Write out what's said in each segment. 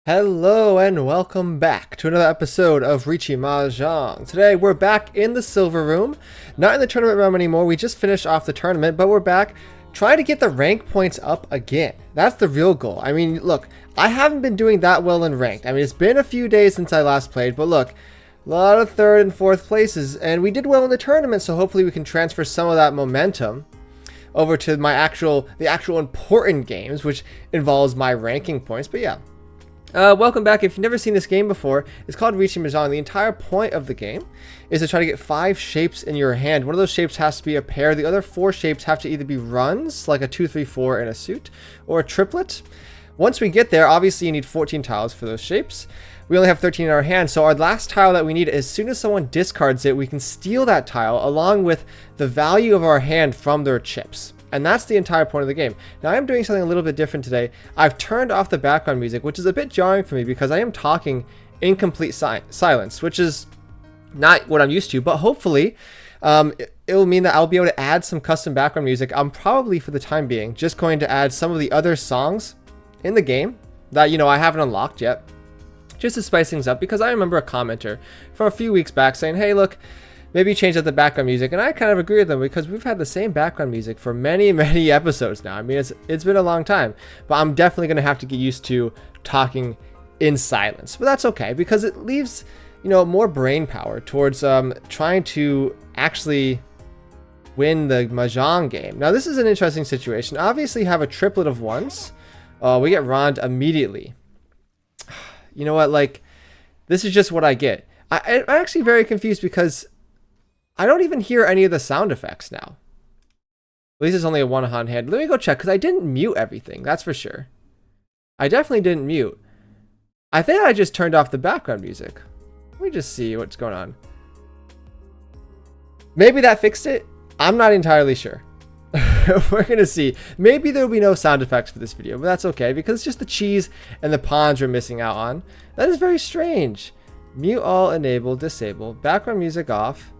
Hello and welcome back to another episode of Riichi Mahjong. Today we're back in the silver room, not in the tournament realm anymore. We just finished off the tournament, but we're back trying to get the rank points up again. That's the real goal. I mean, look, I haven't been doing that well in ranked. I mean, it's been a few days since I last played, but look, a lot of third and fourth places, and we did well in the tournament, so hopefully we can transfer some of that momentum over to the actual important games, which involves my ranking points. But yeah. Welcome back. If you've never seen this game before, it's called Riichi Mahjong. The entire point of the game is to try to get 5 shapes in your hand. One of those shapes has to be a pair. The other 4 shapes have to either be runs, like a 2, 3, 4 in a suit, or a triplet. Once we get there, obviously you need 14 tiles for those shapes. We only have 13 in our hand, so our last tile that we need, as soon as someone discards it, we can steal that tile along with the value of our hand from their chips. And that's the entire point of the game. Now I'm doing something a little bit different today. I've turned off the background music, which is a bit jarring for me because I am talking in complete silence, which is not what I'm used to, but hopefully it'll mean that I'll be able to add some custom background music. I'm probably, for the time being, just going to add some of the other songs in the game that, I haven't unlocked yet, just to spice things up, because I remember a commenter from a few weeks back saying, hey, look, maybe change out the background music, and I kind of agree with them because we've had the same background music for many episodes now. I mean, it's been a long time, but I'm definitely going to have to get used to talking in silence. But that's okay because it leaves, more brain power towards trying to actually win the Mahjong game. Now, this is an interesting situation. Obviously, you have a triplet of ones. We get Rond immediately. You know what? Like, this is just what I get. I'm actually very confused because I don't even hear any of the sound effects now. At least it's only a one on hand. Let me go check because I didn't mute everything. That's for sure. I definitely didn't mute. I think I just turned off the background music. Let me just see what's going on. Maybe that fixed it. I'm not entirely sure. We're going to see. Maybe there will be no sound effects for this video, but that's okay because it's just the cheese and the pawns we're missing out on. That is very strange. Mute all, enable, disable, background music off.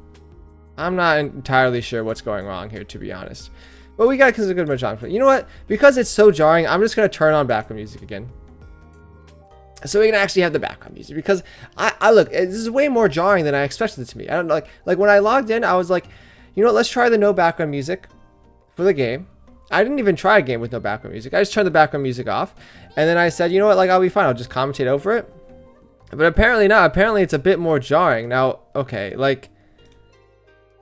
I'm not entirely sure what's going wrong here, to be honest. But we got it because it's a good Mahjong. You know what? Because it's so jarring, I'm just going to turn on background music again. So we can actually have the background music. Because, I look, this is way more jarring than I expected it to be. I don't like when I logged in, I was like, you know what? Let's try the no background music for the game. I didn't even try a game with no background music. I just turned the background music off. And then I said, you know what? Like, I'll be fine. I'll just commentate over it. But apparently not. Apparently it's a bit more jarring. Now, okay, like,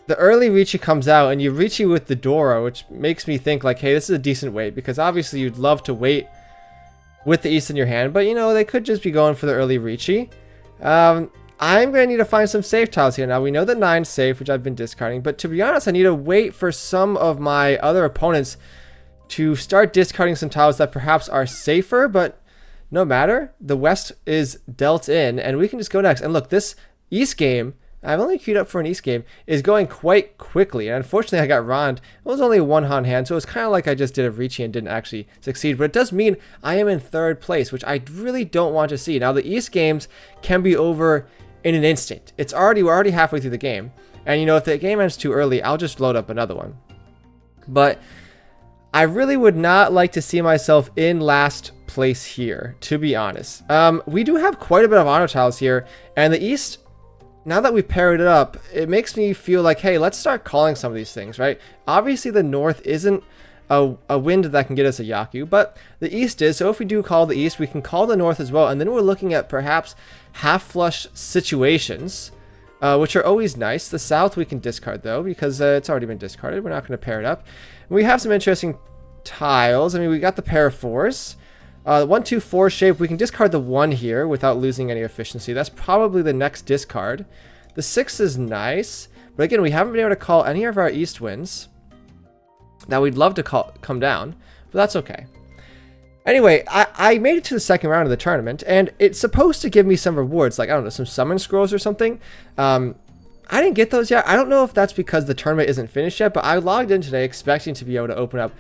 the early Riichi comes out and you Riichi with the Dora, which makes me think like, hey, this is a decent wait, because obviously you'd love to wait with the East in your hand, but they could just be going for the early Riichi. I'm going to need to find some safe tiles here. Now we know that 9's safe, which I've been discarding, but to be honest, I need to wait for some of my other opponents to start discarding some tiles that perhaps are safer, but no matter. The West is dealt in and we can just go next. And look, this East game, I've only queued up for an East game, is going quite quickly. And unfortunately, I got Rond. It was only a one-on hand, so it's kind of like I just did a Riichi and didn't actually succeed. But it does mean I am in 3rd place, which I really don't want to see. Now, the East games can be over in an instant. We're already halfway through the game. And, if the game ends too early, I'll just load up another one. But I really would not like to see myself in last place here, to be honest. We do have quite a bit of auto tiles here, and the East, now that we've paired it up, it makes me feel like, hey, let's start calling some of these things, right? Obviously, the North isn't a wind that can get us a Yaku, but the East is. So if we do call the East, we can call the North as well. And then we're looking at perhaps half-flush situations, which are always nice. The South we can discard, though, because it's already been discarded. We're not going to pair it up. And we have some interesting tiles. I mean, we got the pair of 4s. The 1, 2, 4 shape, we can discard the 1 here without losing any efficiency. That's probably the next discard. The 6 is nice, but again, we haven't been able to call any of our East winds. Now, we'd love to come down, but that's okay. Anyway, I made it to the 2nd round of the tournament, and it's supposed to give me some rewards, like, I don't know, some summon scrolls or something. I didn't get those yet. I don't know if that's because the tournament isn't finished yet, but I logged in today expecting to be able to open up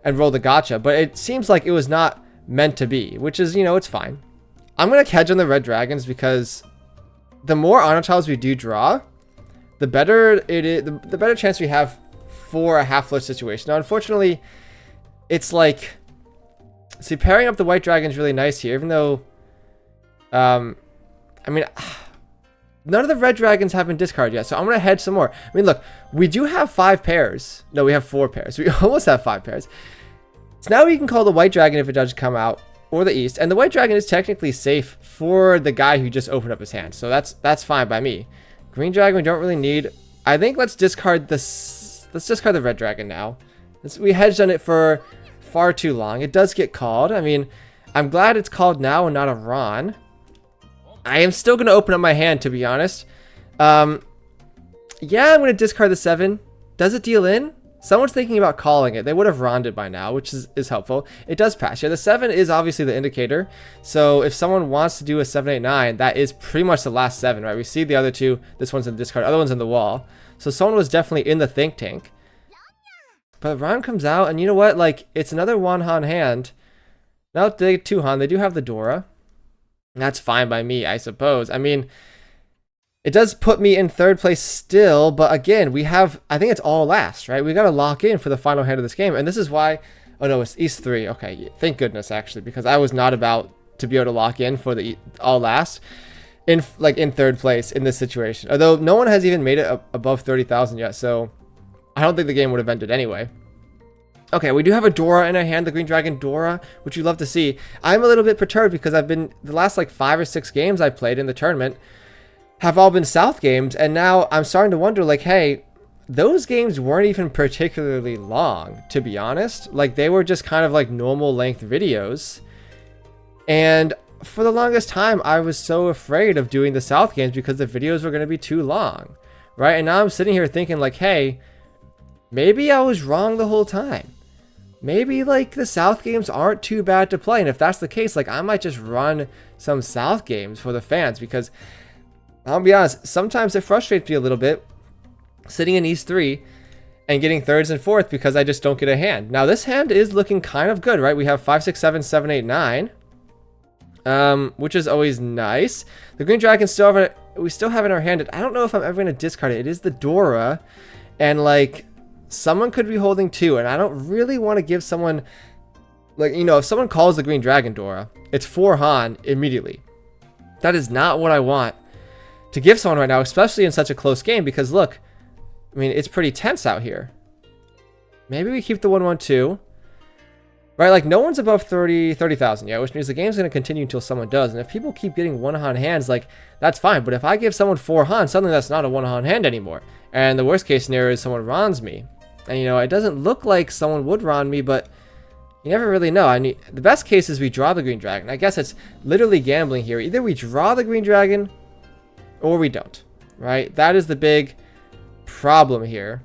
and roll the gacha, but it seems like it was not meant to be, which is, it's fine. I'm going to hedge on the red dragons because the more honor tiles we do draw, the better it is, the better chance we have for a half-flush situation. Now, unfortunately, it's like, see, pairing up the white dragon is really nice here, even though I mean, none of the red dragons have been discarded yet, so I'm going to hedge some more. I mean, look, we do have 5 pairs. No, we have 4 pairs. We almost have 5 pairs. So now we can call the white dragon if it does come out, or the east. And the white dragon is technically safe for the guy who just opened up his hand. So that's fine by me. Green dragon we don't really need. I think let's discard this. Let's discard the red dragon now. We hedged on it for far too long. It does get called. I mean, I'm glad it's called now and not a Ron. I am still going to open up my hand, to be honest. Yeah, I'm going to discard the 7. Does it deal in? Someone's thinking about calling it. They would have Ron'd it by now, which is helpful. It does pass. Yeah, the 7 is obviously the indicator. So if someone wants to do a 7, 8, 9, that is pretty much the last 7, right? We see the other 2. This one's in the discard. Other one's in the wall. So someone was definitely in the think tank. But Ron comes out, and you know what? Like, it's another 1 Han hand. Now they get 2 Han. They do have the Dora. That's fine by me, I suppose. I mean, it does put me in 3rd place still, but again, we have, I think it's all last, right? We got to lock in for the final hand of this game, and this is why, oh no, it's East 3. Okay, thank goodness, actually, because I was not about to be able to lock in for the all last in 3rd place in this situation. Although no one has even made it above 30,000 yet, so I don't think the game would have ended anyway. Okay, we do have a Dora in our hand, the Green Dragon Dora, which you love to see. I'm a little bit perturbed because I've been, the last like 5 or 6 games I've played in the tournament have all been South games, and now I'm starting to wonder, like, hey, those games weren't even particularly long, to be honest. Like, they were just kind of like normal length videos. And for the longest time, I was so afraid of doing the South games because the videos were going to be too long, right? And now I'm sitting here thinking, like, hey, maybe I was wrong the whole time. Maybe, like, the South games aren't too bad to play. And if that's the case, like, I might just run some South games for the fans, because I'll be honest, sometimes it frustrates me a little bit sitting in East 3 and getting 3rds and 4th because I just don't get a hand. Now, this hand is looking kind of good, right? We have 5, 6, 7, 7, 8, 9, which is always nice. The Green Dragon we still have in our hand. I don't know if I'm ever going to discard it. It is the Dora, and, like, someone could be holding 2, and I don't really want to give someone, like, you know, if someone calls the Green Dragon Dora, it's 4 Han immediately. That is not what I want to give someone right now, especially in such a close game, because look, I mean, it's pretty tense out here. Maybe we keep the 1-1-2, right? Like, no one's above 30,000 yet, which means the game's going to continue until someone does. And if people keep getting 1 Han hands, like, that's fine. But if I give someone 4 Han, suddenly that's not a 1 Han hand anymore. And the worst case scenario is someone Rons me. And, you know, it doesn't look like someone would Ron me, but you never really know. The best case is we draw the Green Dragon. I guess it's literally gambling here. Either we draw the Green Dragon or we don't, right? That is the big problem here.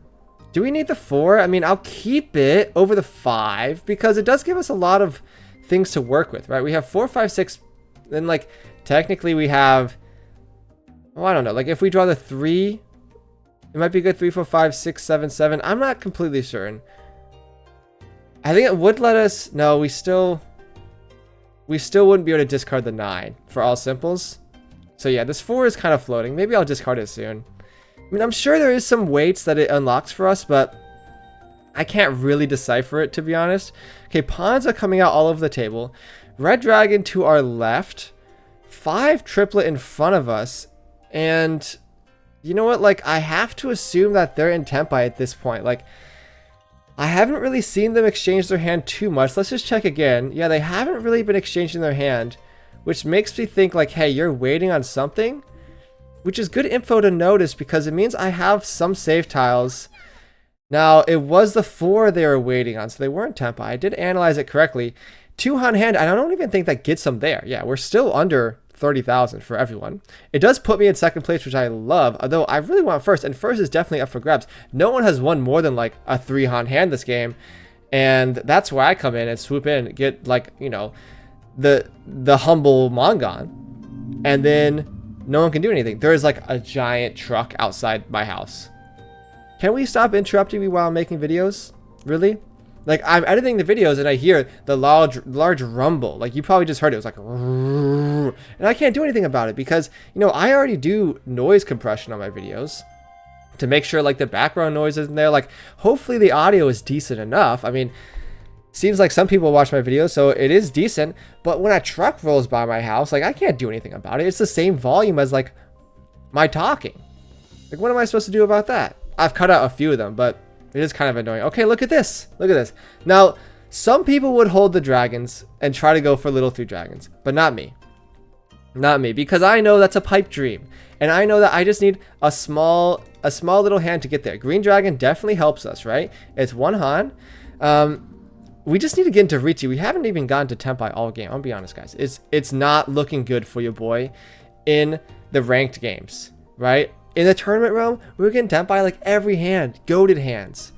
Do we need the 4? I mean, I'll keep it over the 5 because it does give us a lot of things to work with, right? We have 4, 5, 6. Then, like, technically we have, oh, I don't know. Like, if we draw the 3, it might be good. 3, 4, 5, 6, 7, 7. I'm not completely certain. I think it would let us, no, we still wouldn't be able to discard the 9 for all simples. So yeah, this 4 is kind of floating. Maybe I'll discard it soon. I mean, I'm sure there is some weights that it unlocks for us, but I can't really decipher it, to be honest. Okay, pawns are coming out all over the table. Red Dragon to our left. 5 triplet in front of us. And you know what? Like, I have to assume that they're in tempai at this point. Like, I haven't really seen them exchange their hand too much. Let's just check again. Yeah, they haven't really been exchanging their hand, which makes me think, like, hey, you're waiting on something, which is good info to notice because it means I have some save tiles. Now, it was the 4 they were waiting on, so they weren't tempai. I did analyze it correctly. 2 Han hand, and I don't even think that gets them there. Yeah, we're still under 30,000 for everyone. It does put me in 2nd place, which I love, although I really want 1st, and 1st is definitely up for grabs. No one has won more than, like, a 3 Han hand this game, and that's where I come in and swoop in, get, like, you know, the humble Mongon, and then no one can do anything. There is, like, a giant truck outside my house. Can we stop interrupting me while I'm making videos? Really? Like, I'm editing the videos and I hear the large rumble. Like, you probably just heard it. It was like, and I can't do anything about it because, you know, I already do noise compression on my videos to make sure, like, the background noise isn't there. Like, hopefully the audio is decent enough. I mean, Seems like some people watch my videos, so it is decent. But when a truck rolls by my house, like I can't do anything about it. It's the same volume as like my talking. Like what am I supposed to do about that? I've cut out a few of them, but it is kind of annoying. Okay, look at this. Look at this. Now, some people would hold the dragons and try to go for little 3 dragons, but not me. Not me, because I know that's a pipe dream. And I know that I just need a small little hand to get there. Green dragon definitely helps us, right? It's 1 Han. We just need to get into Riichi. We haven't even gotten to tempai all game. I'll be honest, guys. It's not looking good for your boy in the ranked games, right? In the tournament realm, we're getting tempai like every hand. Goated hands.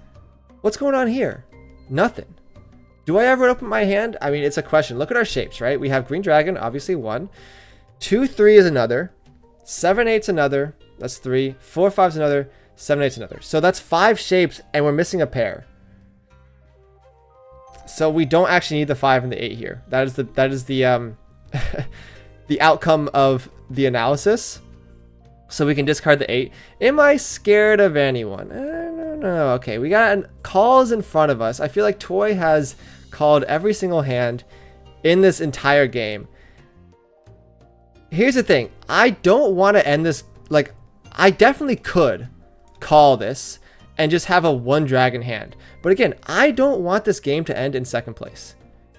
What's going on here? Nothing. Do I ever open my hand? I mean, it's a question. Look at our shapes, right? We have green dragon, obviously 1. 2, 3 is another. 7, 8's another. That's 3. 4, 5's another. 7, 8's another. So that's 5 shapes, and we're missing a pair. So we don't actually need the 5 and the 8 here. That is the the outcome of the analysis. So we can discard the 8. Am I scared of anyone? No. Okay, we got calls in front of us. I feel like Toy has called every single hand in this entire game. Here's the thing. I don't want to end this. Like, I definitely could call this and just have a 1 dragon hand. But again, I don't want this game to end in 2nd place.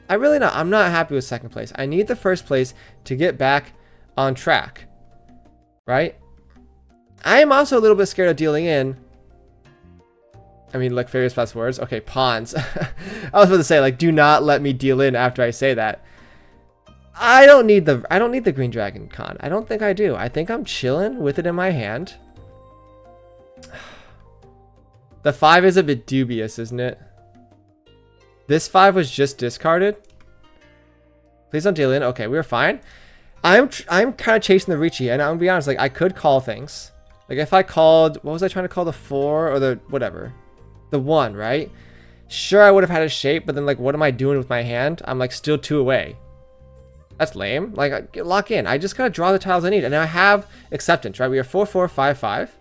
I'm not happy with 2nd place. I need the 1st place to get back on track. Right? I am also a little bit scared of dealing in. I mean, like famous last words. Okay, pawns. I was about to say, like, do not let me deal in after I say that. I don't need the green dragon con. I don't think I do. I think I'm chilling with it in my hand. The 5 is a bit dubious, isn't it? This 5 was just discarded. Please don't deal in. Okay, we're fine. I'm kind of chasing the Riichi, and I'm gonna be honest. Like, I could call things. Like, if I called, what was I trying to call, the 4 or the whatever, the 1, right? Sure, I would have had a shape, but then like, what am I doing with my hand? I'm like still 2 away. That's lame. Like, lock in. I just gotta draw the tiles I need, and I have acceptance, right? We are 4, 4, 5, 5.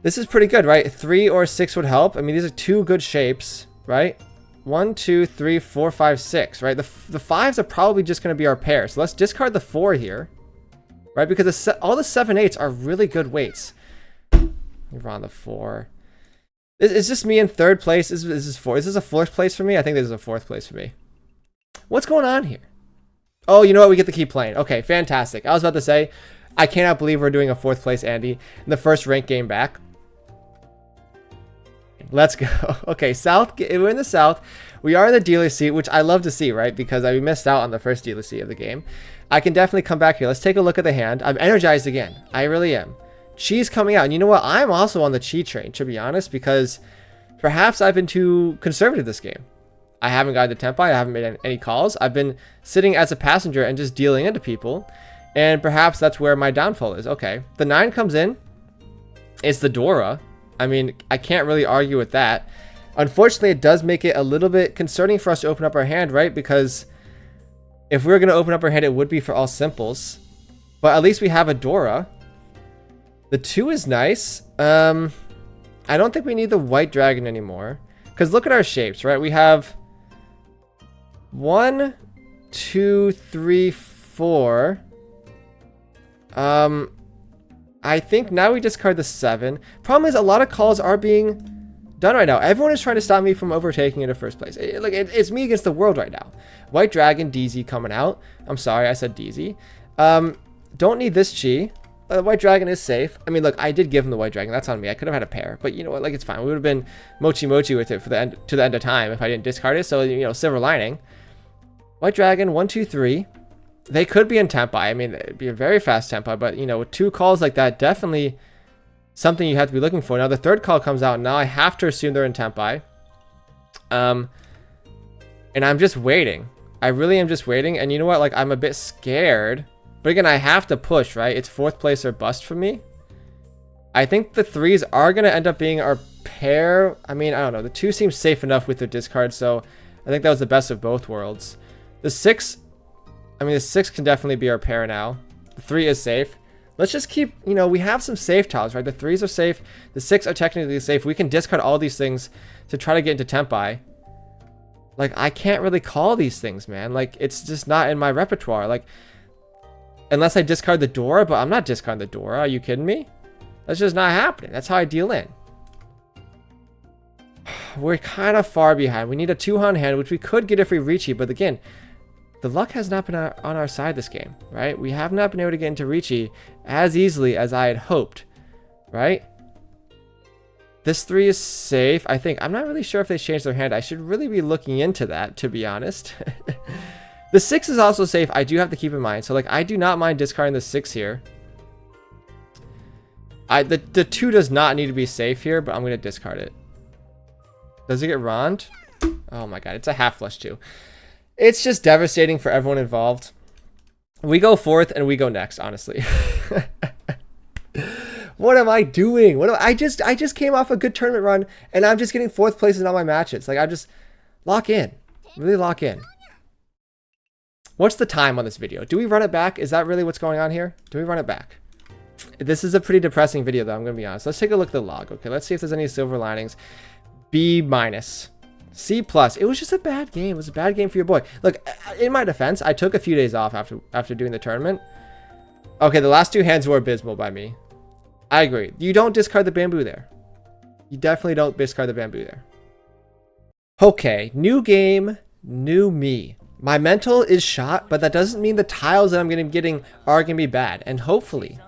This is pretty good, right? 3 or 6 would help. I mean, these are 2 good shapes, right? 1, 2, 3, 4, 5, 6, right? The 5s are probably just going to be our pair. So let's discard the 4 here, right? Because all the 7, 8s are really good weights. We're on the 4. Is this me in 3rd place? Is this 4? Is this a 4th place for me? I think this is a 4th place for me. What's going on here? Oh, you know what? We get to keep playing. Okay, fantastic. I was about to say, I cannot believe we're doing a 4th place Andy in the first ranked game back. Let's go. Okay, South. We're in the South. We are in the dealer seat, which I love to see, right? Because I missed out on the first dealer seat of the game. I can definitely come back here. Let's take a look at the hand. I'm energized again. I really am. Chi's coming out. And you know what? I'm also on the Chi train, to be honest, because perhaps I've been too conservative this game. I haven't gotten to tempai. I haven't made any calls. I've been sitting as a passenger and just dealing into people. And perhaps that's where my downfall is. Okay. The 9 comes in. It's the Dora. I mean, I can't really argue with that. Unfortunately, it does make it a little bit concerning for us to open up our hand, right? Because if we were going to open up our hand, it would be for all simples. But at least we have a Dora. The 2 is nice. I don't think we need the white dragon anymore. Because look at our shapes, right? We have 1, 2, 3, 4. I think now we discard the 7. Problem is, a lot of calls are being done right now. Everyone is trying to stop me from overtaking into 1st place. It's me against the world right now. White Dragon, DZ coming out. I'm sorry, I said DZ. Don't need this Chi. White Dragon is safe. I mean, look, I did give him the White Dragon. That's on me. I could have had a pair. But you know what? Like, it's fine. We would have been mochi with it for the end, to the end of time if I didn't discard it. So, you know, silver lining. White Dragon, 1, 2, 3. They could be in tempai. I mean, it'd be a very fast tempai, but you know, with 2 calls like that, definitely something you have to be looking for. Now the 3rd call comes out. Now I have to assume they're in tempai. And I'm just waiting. I really am just waiting. And you know what? Like, I'm a bit scared. But again, I have to push, right? It's 4th place or bust for me. I think the 3s are going to end up being our pair. I mean, I don't know. The 2 seems safe enough with their discard, so I think that was the best of both worlds. The 6... I mean, the 6 can definitely be our pair now. The 3 is safe. Let's just keep, you know, we have some safe tiles, right? The 3s are safe. The 6 are technically safe. We can discard all these things to try to get into tempai. Like, I can't really call these things, man. Like, it's just not in my repertoire. Like, unless I discard the Dora, but I'm not discarding the Dora. Are you kidding me? That's just not happening. That's how I deal in. We're kind of far behind. We need a 2-hand hand, which we could get if we Riichi, but again, the luck has not been on our side this game, right? We have not been able to get into Riichi as easily as I had hoped, right? This 3 is safe, I think. I'm not really sure if they changed their hand. I should really be looking into that, to be honest. The 6 is also safe. I do have to keep in mind. So, like, I do not mind discarding the 6 here. The 2 does not need to be safe here, but I'm going to discard it. Does it get Rond? Oh my god, it's a half flush too. It's just devastating for everyone involved. We go 4th and we go next, honestly. What am I doing? I just came off a good tournament run and I'm just getting 4th place in all my matches. Like, I just lock in. Really lock in. What's the time on this video? Do we run it back? Is that really what's going on here? Do we run it back? This is a pretty depressing video though, I'm going to be honest. Let's take a look at the log. Okay, let's see if there's any silver linings. B-, C+. It was just a bad game. It was a bad game for your boy. Look, in my defense, I took a few days off after doing the tournament. Okay, the last 2 hands were abysmal by me. I agree. You don't discard the bamboo there. You definitely don't discard the bamboo there. Okay, new game, new me. My mental is shot, but that doesn't mean the tiles that I'm going to be getting are going to be bad. And hopefully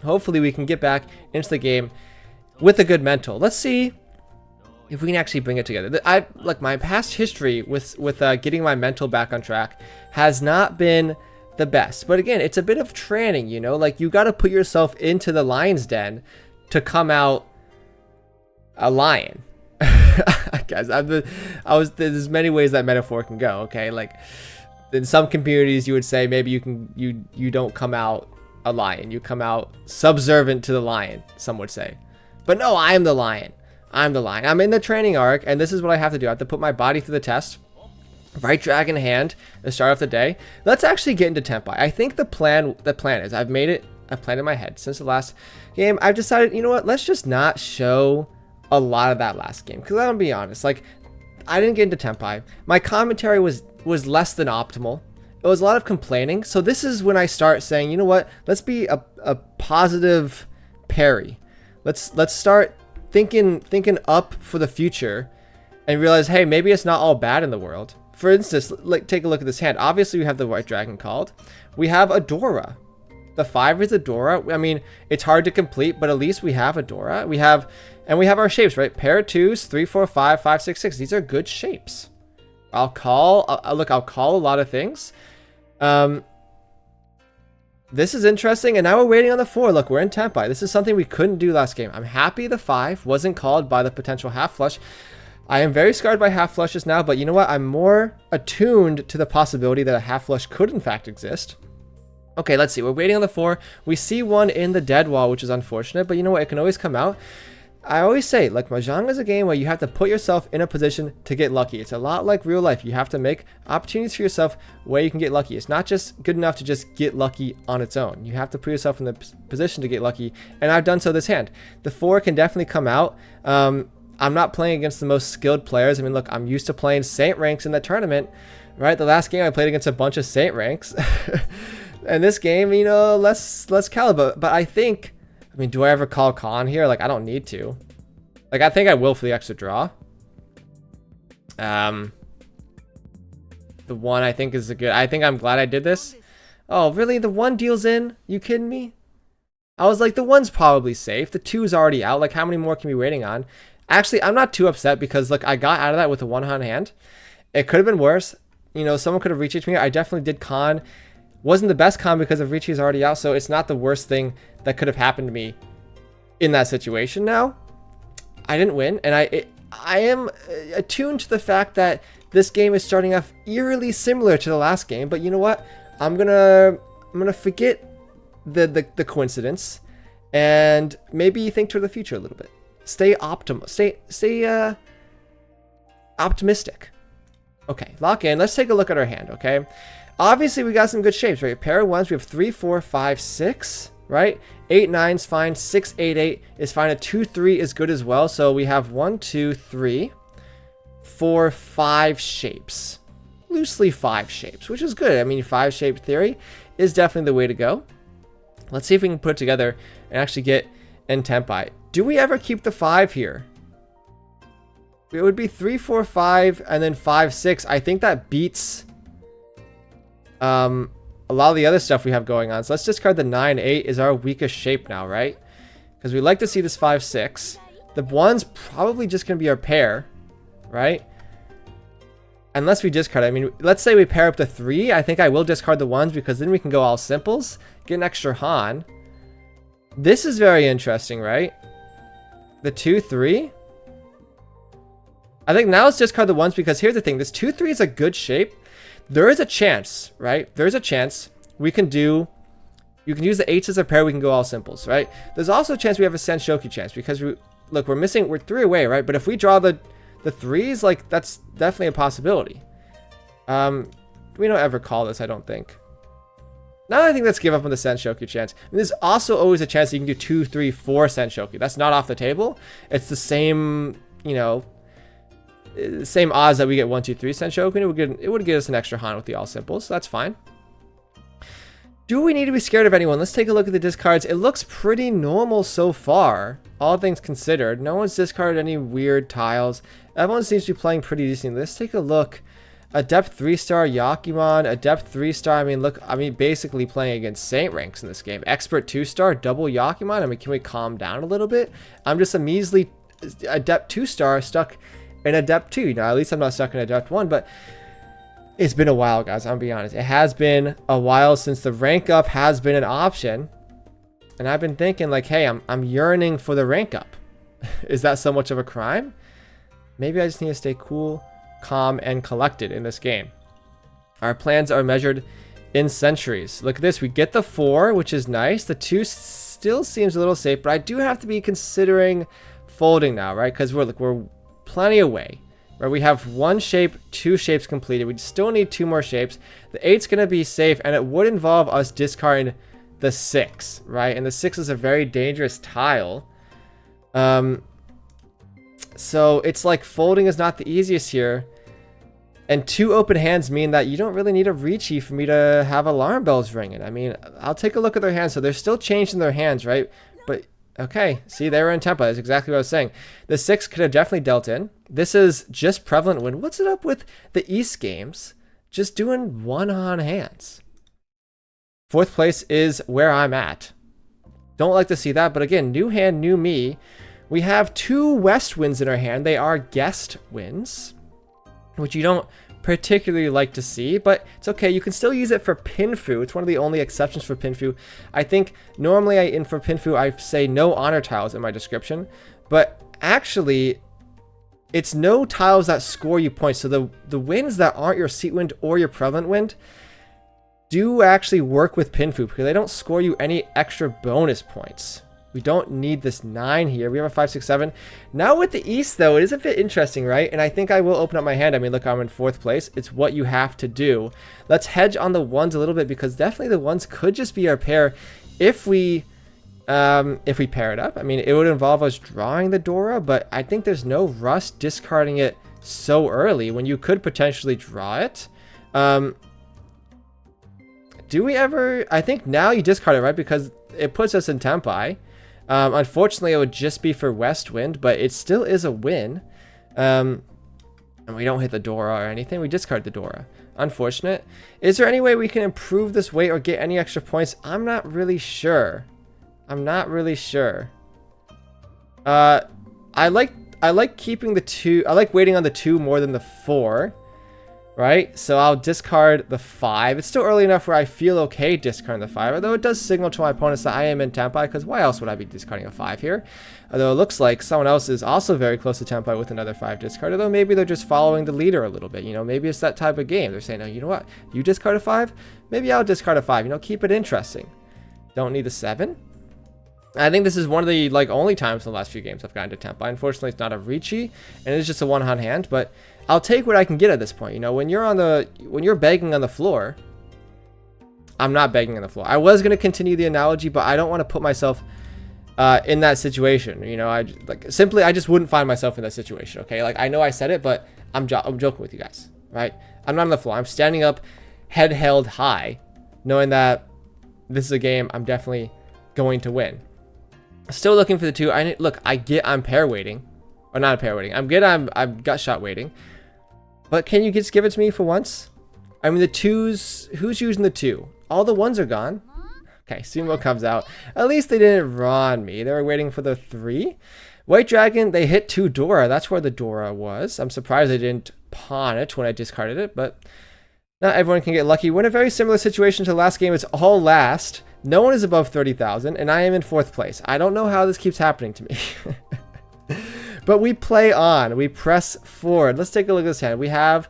we can get back into the game with a good mental. Let's see if we can actually bring it together. Like, my past history with getting my mental back on track has not been the best. But again, it's a bit of training, you know? Like, you got to put yourself into the lion's den to come out a lion. Guys, there's many ways that metaphor can go, okay? Like, in some communities, you would say maybe you don't come out a lion. You come out subservient to the lion, some would say. But no, I am the lion. I'm the lion. I'm in the training arc, and this is what I have to do. I have to put my body through the test. Right dragon hand to start off the day. Let's actually get into tempai. I think the plan is I've planned in my head since the last game. I've decided, you know what? Let's just not show a lot of that last game. Because I'm gonna be honest, like, I didn't get into tempai. My commentary was less than optimal. It was a lot of complaining. So this is when I start saying, you know what? Let's be a positive parry. Let's start thinking up for the future and realize, hey, maybe it's not all bad in the world. For instance, like, take a look at this hand. Obviously, we have the white dragon called. We have a Dora. The 5 is a Dora. I mean, it's hard to complete, but at least we have a Dora. We have our shapes, right? Pair of 2s, 3, 4, 5, 5, 6, 6. These are good shapes. I'll call a lot of things. This is interesting, and now we're waiting on the 4. Look, we're in tempai. This is something we couldn't do last game. I'm happy the 5 wasn't called by the potential half flush. I am very scarred by half flushes now, but you know what? I'm more attuned to the possibility that a half flush could in fact exist. Okay, let's see. We're waiting on the 4. We see one in the dead wall, which is unfortunate, but you know what? It can always come out. I always say, like, Mahjong is a game where you have to put yourself in a position to get lucky. It's a lot like real life. You have to make opportunities for yourself where you can get lucky. It's not just good enough to just get lucky on its own. You have to put yourself in the position to get lucky, and I've done so this hand. The 4 can definitely come out. I'm not playing against the most skilled players. I mean, look, I'm used to playing Saint ranks in the tournament, right? The last game I played against a bunch of Saint ranks. And this game, you know, less caliber. But I think, I mean, do I ever call Khan here? Like, I don't need to. Like, I think I will for the extra draw. The 1 I think is a good, I think I'm glad I did this. Oh, really? The 1 deals in? You kidding me? I was like, the 1's probably safe. The 2's already out. Like, how many more can we be waiting on? Actually, I'm not too upset because, look, I got out of that with a 1-hand hand. It could have been worse. You know, someone could have Riichi'd me. I definitely did con. Wasn't the best con because of Riichi's already out, so it's not the worst thing that could have happened to me in that situation now. I didn't win, and I am attuned to the fact that this game is starting off eerily similar to the last game, but you know what? I'm gonna forget the coincidence and maybe think toward the future a little bit. Stay optimistic. Okay, lock in. Let's take a look at our hand, okay? Obviously, we got some good shapes, right? Pair of 1s, we have 3, 4, 5, 6, right? 8, 9's fine. 6, 8, 8 is fine. A 2, 3 is good as well. So we have 1, 2, 3. for 5 shapes. Loosely 5 shapes, which is good. I mean, 5 shape theory is definitely the way to go. Let's see if we can put it together and actually get in tempai. Do we ever keep the 5 here? It would be 3, 4, 5, and then 5, 6. I think that beats a lot of the other stuff we have going on. So let's discard the 9, 8 is our weakest shape now, right? Because we like to see this 5, 6. The 1's probably just going to be our pair, right? Unless we discard it. I mean, let's say we pair up the 3. I think I will discard the 1's because then we can go all simples, get an extra Han. This is very interesting, right? The 2, 3. I think now let's discard the 1's because here's the thing. This 2, 3 is a good shape. There is a chance, right? There's a chance we can do... You can use the 8s as a pair. We can go all simples, right? There's also a chance we have a Senshoku chance because look, we're 3 away, right? But if we draw the 3s, like, that's definitely a possibility. We don't ever call this, I don't think. Now I think let's give up on the Senshoku chance. I mean, there's also always a chance you can do 2, 3, 4 Senshoku. That's not off the table. It's the same, you know, same odds that we get 1, 2, 3 Senshoku. It would get us an extra Han with the all simples, so that's fine. Do we need to be scared of anyone? Let's take a look at the discards. It looks pretty normal so far, all things considered. No one's discarded any weird tiles. Everyone seems to be playing pretty decently. Let's take a look. Adept 3-star Yakimon, Adept 3-star. I mean, look, basically playing against Saint ranks in this game. Expert 2-star, double Yakimon. I mean, can we calm down a little bit? I'm just a measly Adept 2-star stuck in Adept 2. Now, at least I'm not stuck in Adept 1, but it's been a while, guys. I'm gonna be honest. It has been a while since the rank up has been an option. And I've been thinking, like, hey, I'm yearning for the rank up. Is that so much of a crime? Maybe I just need to stay cool, calm, and collected in this game. Our plans are measured in centuries. Look at this. We get the 4, which is nice. The 2 still seems a little safe, but I do have to be considering folding now, right? Because we're plenty away. Right, we have 1 shape, 2 shapes completed. We still need 2 more shapes. The 8's going to be safe, and it would involve us discarding the 6, right? And the 6 is a very dangerous tile. So it's like folding is not the easiest here. And 2 open hands mean that you don't really need a Riichi for me to have alarm bells ringing. I mean, I'll take a look at their hands. So they're still changed in their hands, right? But, okay, see, they were in tempo. That's exactly what I was saying. The 6 could have definitely dealt in. This is just prevalent win. What's it up with the East games? Just doing 1 on hands. 4th place is where I'm at. Don't like to see that, but again, new hand, new me. We have 2 West wins in our hand. They are guest wins, which you don't particularly like to see, but it's okay. You can still use it for Pinfu. It's one of the only exceptions for Pinfu. I think normally for Pinfu, I say no honor tiles in my description, but actually, it's no tiles that score you points. So the wins that aren't your seat wind or your prevalent wind do actually work with Pinfu because they don't score you any extra bonus points. We don't need this 9 here. We have a 5, 6, 7. Now with the East, though, it is a bit interesting, right? And I think I will open up my hand. I mean, look, I'm in 4th place. It's what you have to do. Let's hedge on the 1s a little bit because definitely the 1s could just be our pair if we pair it up. I mean, it would involve us drawing the Dora, but I think there's no rush discarding it so early when you could potentially draw it. Do we ever... I think now you discard it, right? Because it puts us in tempai. Unfortunately, it would just be for West Wind, but it still is a win. And we don't hit the Dora or anything. We discard the Dora. Unfortunate. Is there any way we can improve this weight or get any extra points? I'm not really sure. I'm not really sure. I like keeping the 2. I like waiting on the 2 more than the 4. Right? So I'll discard the 5. It's still early enough where I feel okay discarding the 5. Although it does signal to my opponents that I am in tempai. Because why else would I be discarding a 5 here? Although it looks like someone else is also very close to tempai with another 5 discard. Although maybe they're just following the leader a little bit. You know, maybe it's that type of game. They're saying, oh, you know what? You discard a 5? Maybe I'll discard a 5. You know, keep it interesting. Don't need the 7. I think this is one of the only times in the last few games I've gotten to tempai. Unfortunately, it's not a Riichi, and it's just a 1-on hand, but I'll take what I can get at this point. You know, when you're begging on the floor, I'm not begging on the floor. I was going to continue the analogy, but I don't want to put myself in that situation. You know, I just wouldn't find myself in that situation. Okay, like I know I said it, but I'm joking with you guys, right? I'm not on the floor. I'm standing up, head held high, knowing that this is a game I'm definitely going to win. Still looking for the 2. I'm pair waiting. Or not a pair waiting. I'm gut shot waiting. But can you just give it to me for once? I mean, the 2s, who's using the 2? All the 1s are gone. Okay, Sumo comes out. At least they didn't run me. They were waiting for the 3. White Dragon, they hit 2 Dora. That's where the Dora was. I'm surprised they didn't pawn it when I discarded it, but not everyone can get lucky. We're in a very similar situation to the last game. It's all last. No one is above 30,000, and I am in 4th place. I don't know how this keeps happening to me. But we play on. We press forward. Let's take a look at this hand. We have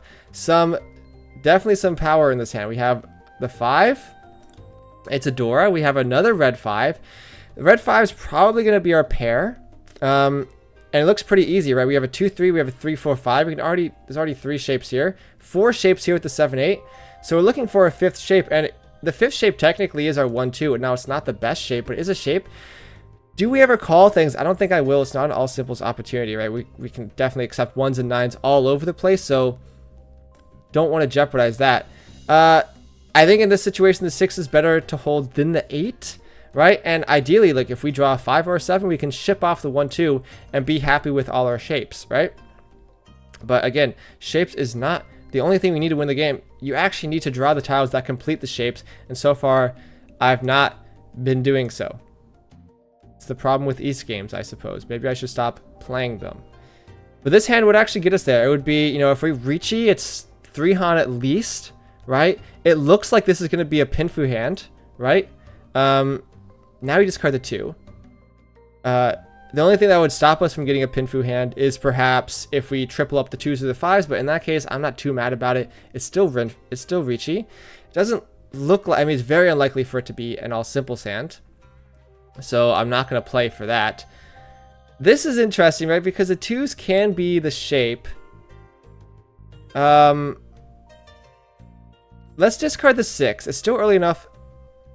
definitely some power in this hand. We have the 5. It's a Dora. We have another red 5. The red 5 is probably going to be our pair. And it looks pretty easy, right? We have a 2-3. We have a 3-4-5. There's already 3 shapes here. 4 shapes here with the 7-8. So we're looking for a 5th shape, and the 5th shape technically is our 1-2. Now, it's not the best shape, but it is a shape. Do we ever call things? I don't think I will. It's not an all simples opportunity, right? We can definitely accept 1s and 9s all over the place, so don't want to jeopardize that. I think in this situation, the 6 is better to hold than the 8, right? And ideally, like if we draw a 5 or a 7, we can ship off the 1-2 and be happy with all our shapes, right? But again, shapes is not the only thing we need to win the game. You actually need to draw the tiles that complete the shapes, and so far, I've not been doing so. It's the problem with East games, I suppose. Maybe I should stop playing them. But this hand would actually get us there. It would be, you know, if we Riichi, it's 3 Han at least, right? It looks like this is going to be a Pinfu hand, right? Now we discard the 2. The only thing that would stop us from getting a Pinfu hand is perhaps if we triple up the 2s or the 5s, but in that case, I'm not too mad about it. It's still Riichi. It doesn't look like, I mean, it's very unlikely for it to be an all simples hand. So I'm not going to play for that. This is interesting, right? Because the 2s can be the shape. Let's discard the 6. It's still early enough,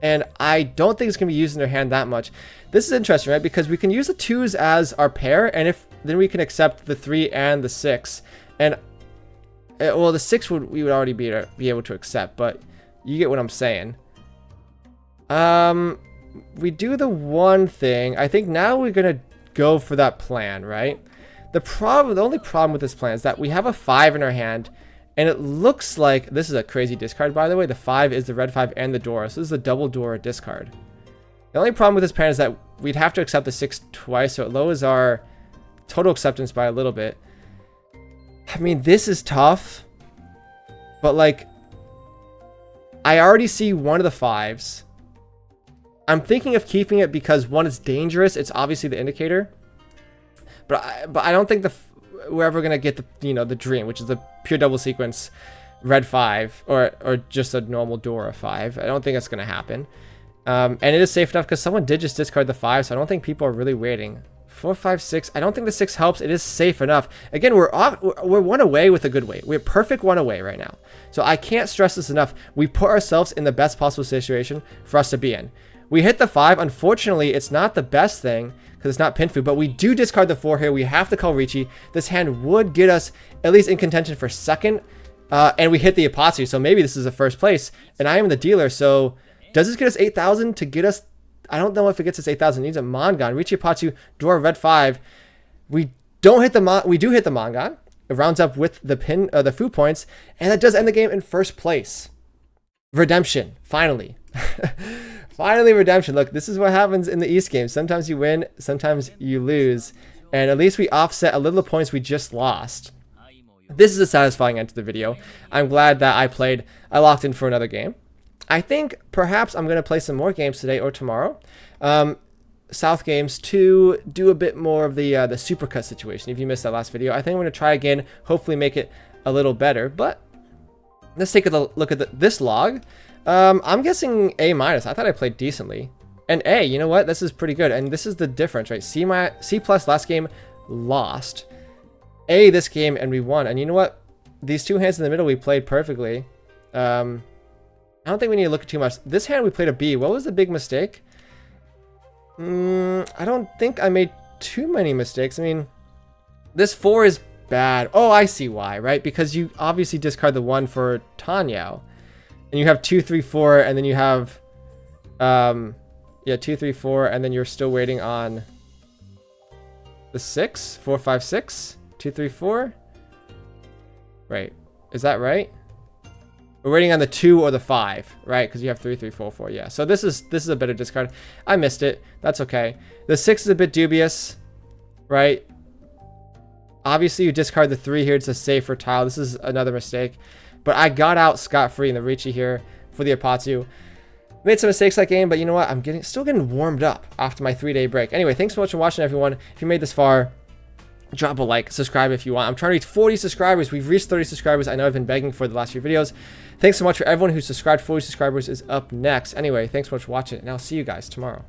and I don't think it's going to be used in their hand that much. This is interesting, right? Because we can use the 2s as our pair, and then we can accept the 3 and the 6. And well, the 6 we would already be able to accept, but you get what I'm saying. We do the 1 thing. I think now we're going to go for that plan, right? The only problem with this plan is that we have a 5 in our hand, and it looks like this is a crazy discard, by the way. The 5 is the red 5 and the Dora, so this is a double Dora discard. The only problem with this plan is that we'd have to accept the 6 twice, so it lowers our total acceptance by a little bit. I mean, this is tough, but like, I already see one of the 5s. I'm thinking of keeping it because 1 is dangerous. It's obviously the indicator, but I don't think we're ever gonna get the dream, which is the pure double sequence red 5 or just a normal Dora 5. I don't think that's gonna happen, and it is safe enough because someone did just discard the 5, so I don't think people are really waiting. 4, 5, 6. I don't think the 6 helps. It is safe enough. Again, we're 1 away with a good weight. We're perfect 1 away right now, so I can't stress this enough. We put ourselves in the best possible situation for us to be in. We hit the 5. Unfortunately, it's not the best thing because it's not Pinfu, but we do discard the 4 here. We have to call Riichi. This hand would get us at least in contention for 2nd, and we hit the Apothecary, so maybe this is a 1st place, and I am the dealer, so does this get us 8,000 to get us? I don't know if it gets us 8,000. It needs a Mongon. Riichi Apothecary, Dora, red 5. We do hit the Mongon. It rounds up with the Fu points, and that does end the game in 1st place. Redemption, finally. Finally, redemption. Look, this is what happens in the East games. Sometimes you win, sometimes you lose. And at least we offset a little of the points we just lost. This is a satisfying end to the video. I'm glad that I locked in for another game. I think perhaps I'm going to play some more games today or tomorrow. South games to do a bit more of the supercut situation. If you missed that last video, I think I'm going to try again, hopefully make it a little better. But let's take a look at this log. I'm guessing A-. I thought I played decently. And A, you know what? This is pretty good. And this is the difference, right? C plus last game, lost. A this game, and we won. And you know what? These 2 hands in the middle, we played perfectly. I don't think we need to look at too much. This hand, we played a B. What was the big mistake? I don't think I made too many mistakes. I mean, this 4 is bad. Oh, I see why, right? Because you obviously discard the 1 for Tanyao. And you have 2, 3, 4, and then you have, yeah, 2, 3, 4, and then you're still waiting on the 6, 4, 5, 6, 2, 3, 4. Right, is that right? We're waiting on the 2 or the 5, right? Because you have 3, 3, 4, 4. Yeah. So this is a bit of discard. I missed it. That's okay. The 6 is a bit dubious, right? Obviously, you discard the 3 here. It's a safer tile. This is another mistake. But I got out scot-free in the Riichi here for the Apatsu. Made some mistakes that game, but you know what? I'm still getting warmed up after my 3-day break. Anyway, thanks so much for watching, everyone. If you made this far, drop a like, subscribe if you want. I'm trying to reach 40 subscribers. We've reached 30 subscribers. I know I've been begging for the last few videos. Thanks so much for everyone who's subscribed. 40 subscribers is up next. Anyway, thanks so much for watching, and I'll see you guys tomorrow.